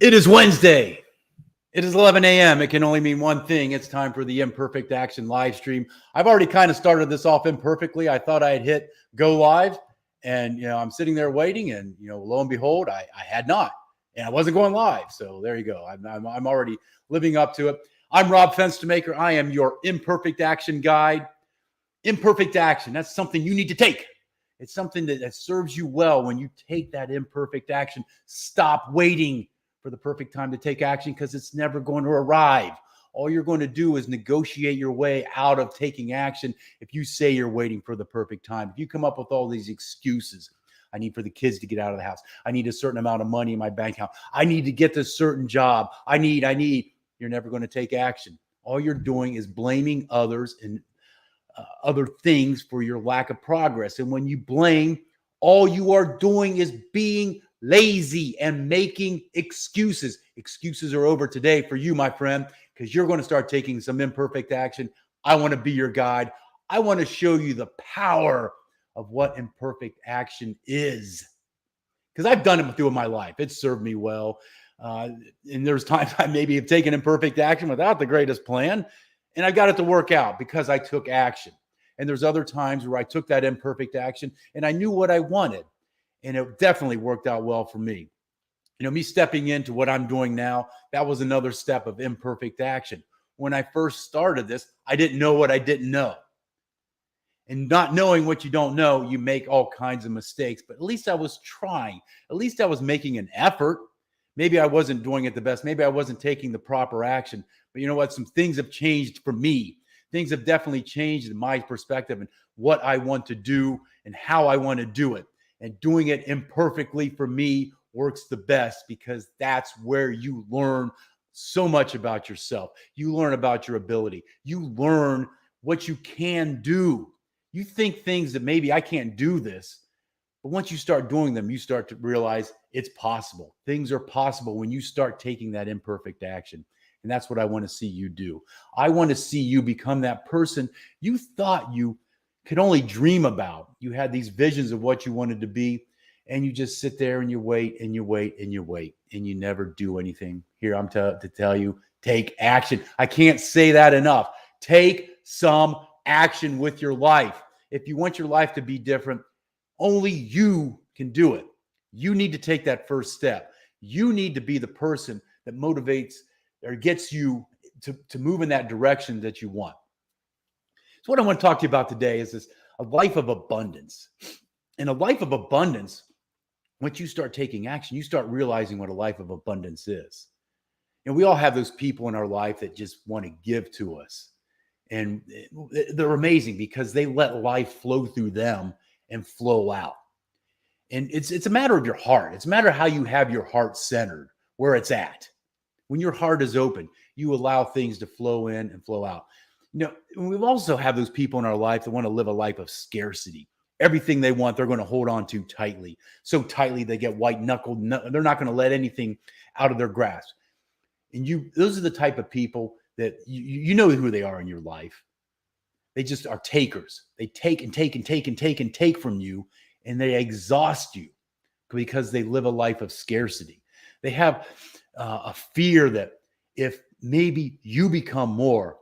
It is Wednesday. It is 11 a.m. It can only mean one thing. It's time for the Imperfect Action live stream. I've already kind of started this off imperfectly. I thought I had hit go live, and I'm sitting there waiting, and lo and behold, I had not, and I wasn't going live. So there you go. I'm already living up to it. I'm 𝗳𝗺𝗻𝗃. I am your Imperfect Action guide. Imperfect action. That's something you need to take. It's something that serves you well when you take that imperfect action. Stop waiting for the perfect time to take action, because it's never going to arrive. All you're going to do is negotiate your way out of taking action if you say you're waiting for the perfect time. If you come up with all these excuses, I need for the kids to get out of the house. I need a certain amount of money in my bank account. I need to get this certain job. I need. You're never going to take action. All you're doing is blaming others and other things for your lack of progress. And when you blame, all you are doing is being lazy and making excuses. Excuses are over today for you, my friend, because you're going to start taking some imperfect action. I want to be your guide. I want to show you the power of what imperfect action is, because I've done it through my life. It's served me well. And there's times I maybe have taken imperfect action without the greatest plan, and I got it to work out because I took action. And there's other times where I took that imperfect action and I knew what I wanted, and it definitely worked out well for me. Me stepping into what I'm doing now, that was another step of imperfect action. When I first started this, I didn't know what I didn't know. And not knowing what you don't know, you make all kinds of mistakes. But at least I was trying. At least I was making an effort. Maybe I wasn't doing it the best. Maybe I wasn't taking the proper action. But you know what? Some things have changed for me. Things have definitely changed in my perspective and what I want to do and how I want to do it. And doing it imperfectly for me works the best, because that's where you learn so much about yourself. You learn about your ability. You learn what you can do. You think things that maybe I can't do this, but once you start doing them, you start to realize it's possible. Things are possible when you start taking that imperfect action. And that's what I want to see you do. I want to see you become that person you thought you could only dream about. You had these visions of what you wanted to be, and you just sit there and you wait and you wait and you wait, and you never do anything. Here I'm to tell you, take action. I can't say that enough. Take some action with your life. If you want your life to be different, only you can do it. You need to take that first step. You need to be the person that motivates or gets you to move in that direction that you want. So what I want to talk to you about today is a life of abundance. In a life of abundance, once you start taking action, you start realizing what a life of abundance is. And we all have those people in our life that just want to give to us. And they're amazing because they let life flow through them and flow out. And it's a matter of your heart. It's a matter of how you have your heart centered, where it's at. When your heart is open, you allow things to flow in and flow out. We also have those people in our life that want to live a life of scarcity. Everything they want, they're going to hold on to tightly. So tightly they get white-knuckled. They're not going to let anything out of their grasp. And those are the type of people that you know who they are in your life. They just are takers. They take and take and take and take and take from you, and they exhaust you because they live a life of scarcity. They have a fear that if maybe you become more,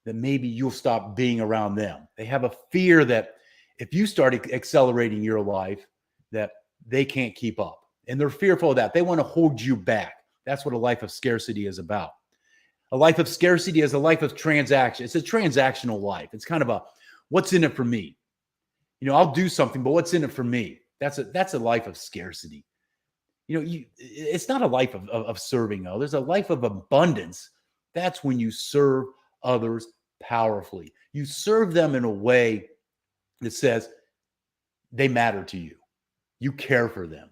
that maybe you'll stop being around them. They have a fear that if you start accelerating your life, that they can't keep up. And they're fearful of that. They want to hold you back. That's what a life of scarcity is about. A life of scarcity is a life of transaction. It's a transactional life. It's kind of a, what's in it for me? I'll do something, but what's in it for me? That's a life of scarcity. It's not a life of serving others. A life of abundance. That's when you serve others powerfully. You serve them in a way that says they matter to you. You care for them.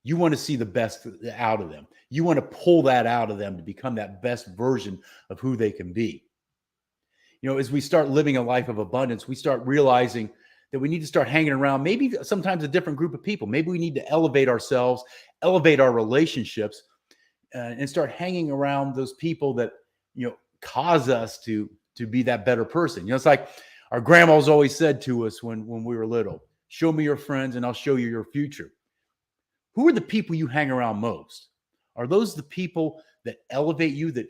You want to see the best out of them. You want to pull that out of them to become that best version of who they can be. As we start living a life of abundance, we start realizing that we need to start hanging around maybe sometimes a different group of people. Maybe we need to elevate ourselves, elevate our relationships, and start hanging around those people that, cause us to be that better person. It's like our grandmas always said to us when we were little, show me your friends and I'll show you your future. Who are the people you hang around most? Are those the people that elevate you, that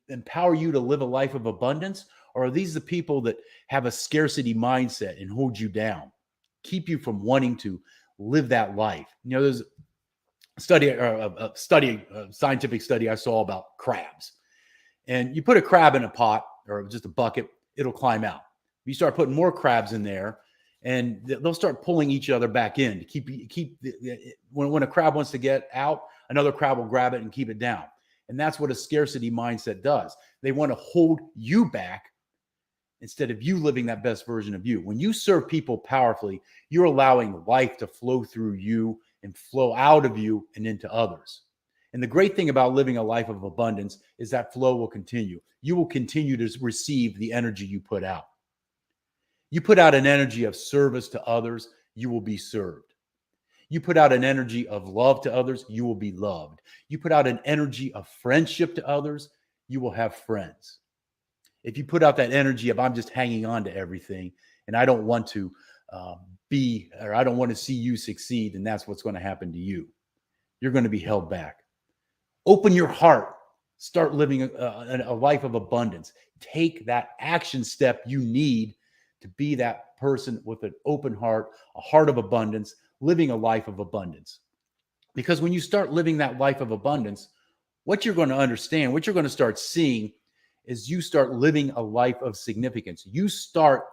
empower you to live a life of abundance? Or are these the people that have a scarcity mindset and hold you down, keep you from wanting to live that life? There's a scientific study I saw about crabs. And you put a crab in a pot or just a bucket, it'll climb out. You start putting more crabs in there, and they'll start pulling each other back in to keep when a crab wants to get out, another crab will grab it and keep it down. And that's what a scarcity mindset does. They want to hold you back instead of you living that best version of you. When you serve people powerfully, you're allowing life to flow through you and flow out of you and into others. And the great thing about living a life of abundance is that flow will continue. You will continue to receive the energy you put out. You put out an energy of service to others, you will be served. You put out an energy of love to others, you will be loved. You put out an energy of friendship to others, you will have friends. If you put out that energy of I'm just hanging on to everything and I don't want to I don't want to see you succeed, and that's what's going to happen to you. You're going to be held back. Open your heart. Start living a life of abundance. Take that action step you need to be that person with an open heart, a heart of abundance, living a life of abundance. Because when you start living that life of abundance, what you're going to understand, what you're going to start seeing is you start living a life of significance. You start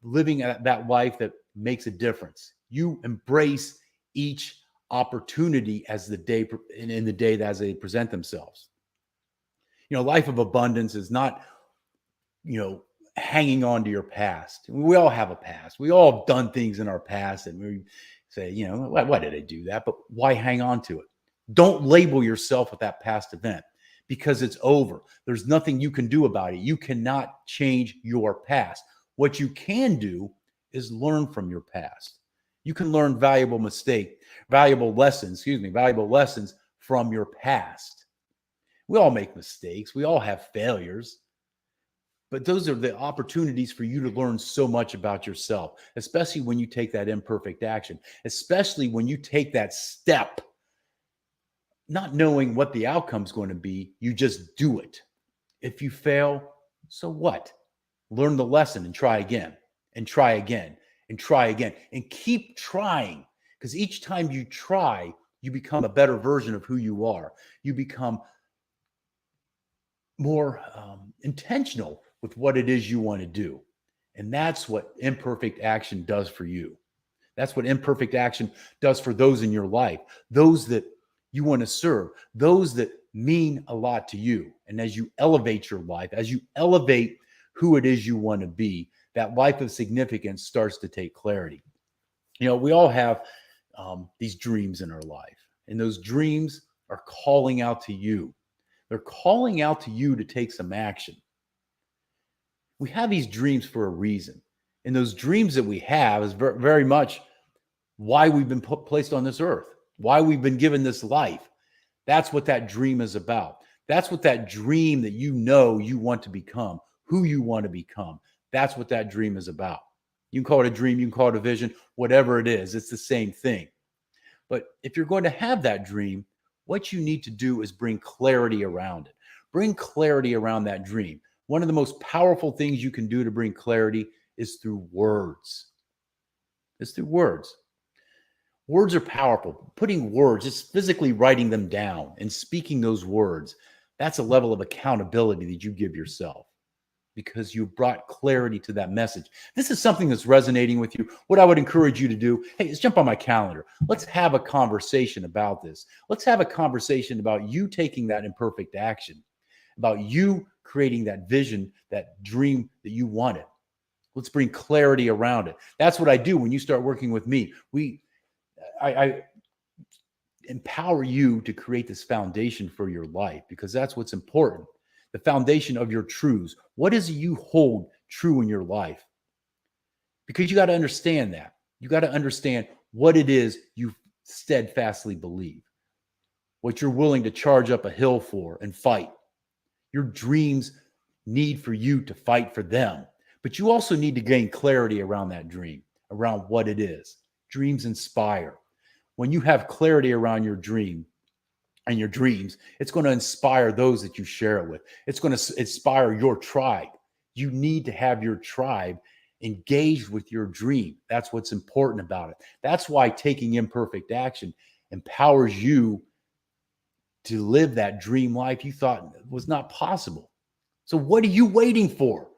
living that life that makes a difference. You embrace each opportunity as the day in the day as they present themselves. Life of abundance is not, hanging on to your past. We all have a past. We all have done things in our past and we say, why did I do that? But why hang on to it? Don't label yourself with that past event because it's over. There's nothing you can do about it. You cannot change your past. What you can do is learn from your past. You can learn valuable lessons from your past. We all make mistakes. We all have failures. But those are the opportunities for you to learn so much about yourself, especially when you take that imperfect action, especially when you take that step, not knowing what the outcome is going to be. You just do it. If you fail, so what? Learn the lesson and try again and try again and try again and keep trying, because each time you try, you become a better version of who you are. You become more intentional with what it is you want to do. And that's what imperfect action does for you. That's what imperfect action does for those in your life, those that you want to serve, those that mean a lot to you. And as you elevate your life, as you elevate who it is you want to be, that life of significance starts to take clarity. We all have these dreams in our life, and those dreams are calling out to you. They're calling out to you to take some action. We have these dreams for a reason. And those dreams that we have is very much why we've been placed on this earth, why we've been given this life. That's what that dream is about. That's what that dream that you want to become, who you want to become. That's what that dream is about. You can call it a dream, you can call it a vision, whatever it is, it's the same thing. But if you're going to have that dream, what you need to do is bring clarity around it. Bring clarity around that dream. One of the most powerful things you can do to bring clarity is through words. It's through words. Words are powerful. Putting words, just physically writing them down and speaking those words, that's a level of accountability that you give yourself because you brought clarity to that message. This is something that's resonating with you. What I would encourage you to do, hey, let's jump on my calendar. Let's have a conversation about this. Let's have a conversation about you taking that imperfect action, about you creating that vision, that dream that you wanted. Let's bring clarity around it. That's what I do when you start working with me. I empower you to create this foundation for your life because that's what's important. The foundation of your truths. What is it you hold true in your life? Because you got to understand that. You got to understand what it is you steadfastly believe, what you're willing to charge up a hill for and fight. Your dreams need for you to fight for them, but you also need to gain clarity around that dream, around what it is. Dreams inspire. When you have clarity around your dream, and your dreams. It's going to inspire those that you share it with. It's going to inspire your tribe. You need to have your tribe engaged with your dream. That's what's important about it. That's why taking imperfect action empowers you to live that dream life you thought was not possible. So what are you waiting for?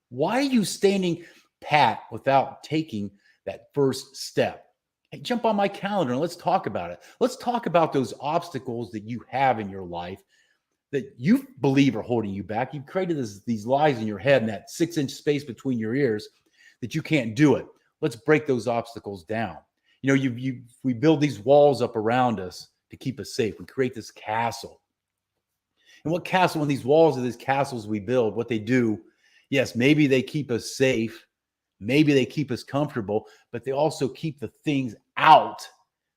Why are you standing pat without taking that first step? Hey, jump on my calendar and let's talk about it. Let's talk about those obstacles that you have in your life that you believe are holding you back. You've created these lies in your head and that 6-inch space between your ears that you can't do it. Let's break those obstacles down. You know, we build these walls up around us to keep us safe. We create this castle. And what castle, when these walls are these castles we build, what they do, yes, maybe they keep us safe. Maybe they keep us comfortable, but they also keep the things out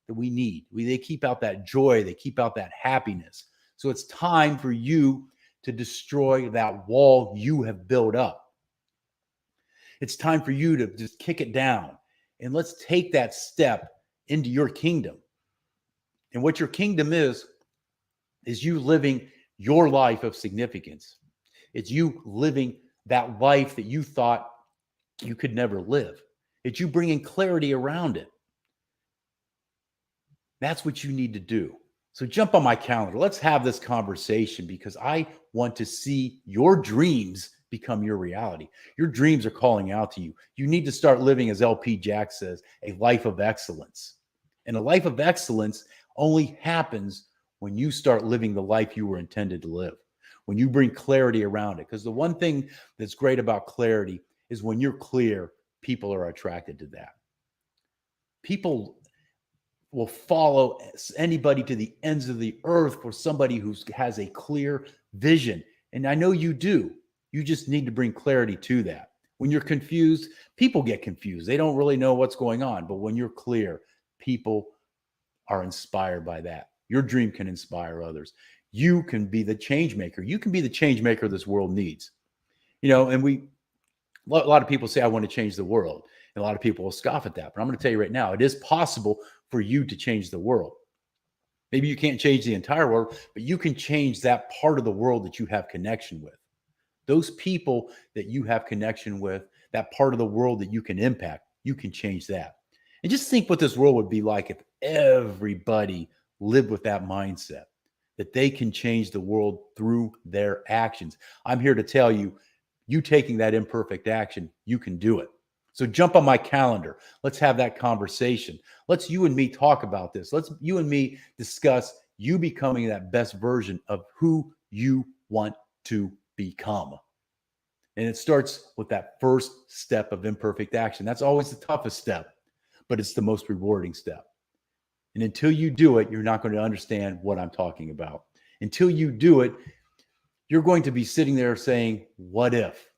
that we need. They keep out that joy. They keep out that happiness. So it's time for you to destroy that wall you have built up. It's time for you to just kick it down. And let's take that step into your kingdom. And what your kingdom is you living your life of significance. It's you living that life that you thought you could never live. It's you bringing clarity around it. That's what you need to do. So jump on my calendar. Let's have this conversation because I want to see your dreams become your reality. Your dreams are calling out to you. You need to start living, as LP Jack says, a life of excellence. And a life of excellence only happens when you start living the life you were intended to live, when you bring clarity around it. Because the one thing that's great about clarity is when you're clear, people are attracted to that. People will follow anybody to the ends of the earth for somebody who has a clear vision. And I know you do. You just need to bring clarity to that. When you're confused, people get confused. They don't really know what's going on. But when you're clear, people are inspired by that. Your dream can inspire others. You can be the change maker. You can be the change maker this world needs. You know, and a lot of people say, I want to change the world. And a lot of people will scoff at that. But I'm going to tell you right now, it is possible for you to change the world. Maybe you can't change the entire world, but you can change that part of the world that you have connection with. Those people that you have connection with, that part of the world that you can impact, you can change that. And just think what this world would be like if everybody lived with that mindset, that they can change the world through their actions. I'm here to tell you, you taking that imperfect action, you can do it. So jump on my calendar. Let's have that conversation. Let's you and me talk about this. Let's you and me discuss you becoming that best version of who you want to become. And it starts with that first step of imperfect action. That's always the toughest step, but it's the most rewarding step. And until you do it, you're not going to understand what I'm talking about. Until you do it, you're going to be sitting there saying, what if?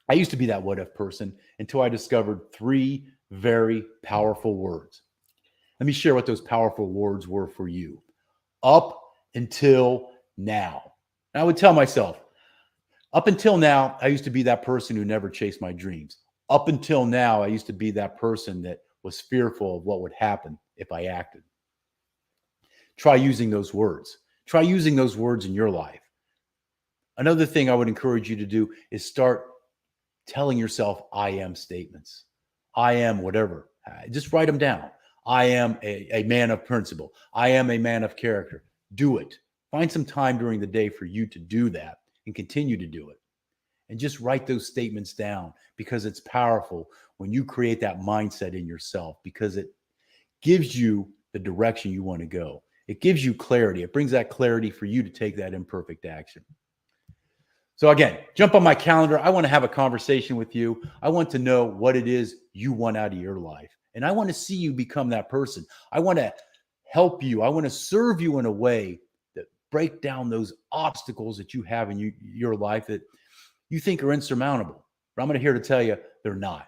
I used to be that what if person until I discovered 3 very powerful words. Let me share what those powerful words were for you. Up until now. And I would tell myself, up until now, I used to be that person who never chased my dreams. Up until now, I used to be that person that was fearful of what would happen if I acted. Try using those words. Try using those words in your life. Another thing I would encourage you to do is start telling yourself I am statements. I am whatever. Just write them down. I am a man of principle. I am a man of character. Do it. Find some time during the day for you to do that and continue to do it. And just write those statements down because it's powerful when you create that mindset in yourself because it gives you the direction you want to go. It gives you clarity. It brings that clarity for you to take that imperfect action. So again, jump on my calendar. I want to have a conversation with you. I want to know what it is you want out of your life. And I want to see you become that person. I want to help you. I want to serve you in a way that break down those obstacles that you have in your life that you think are insurmountable. But I'm here to tell you they're not.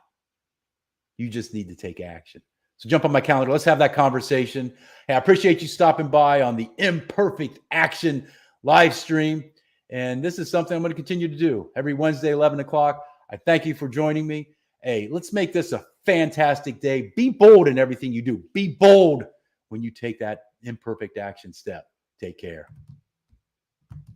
You just need to take action. So jump on my calendar. Let's have that conversation. Hey, I appreciate you stopping by on the Imperfect Action live stream. And this is something I'm going to continue to do every Wednesday, 11 o'clock. I thank you for joining me. Hey, let's make this a fantastic day. Be bold in everything you do. Be bold when you take that imperfect action step. Take care.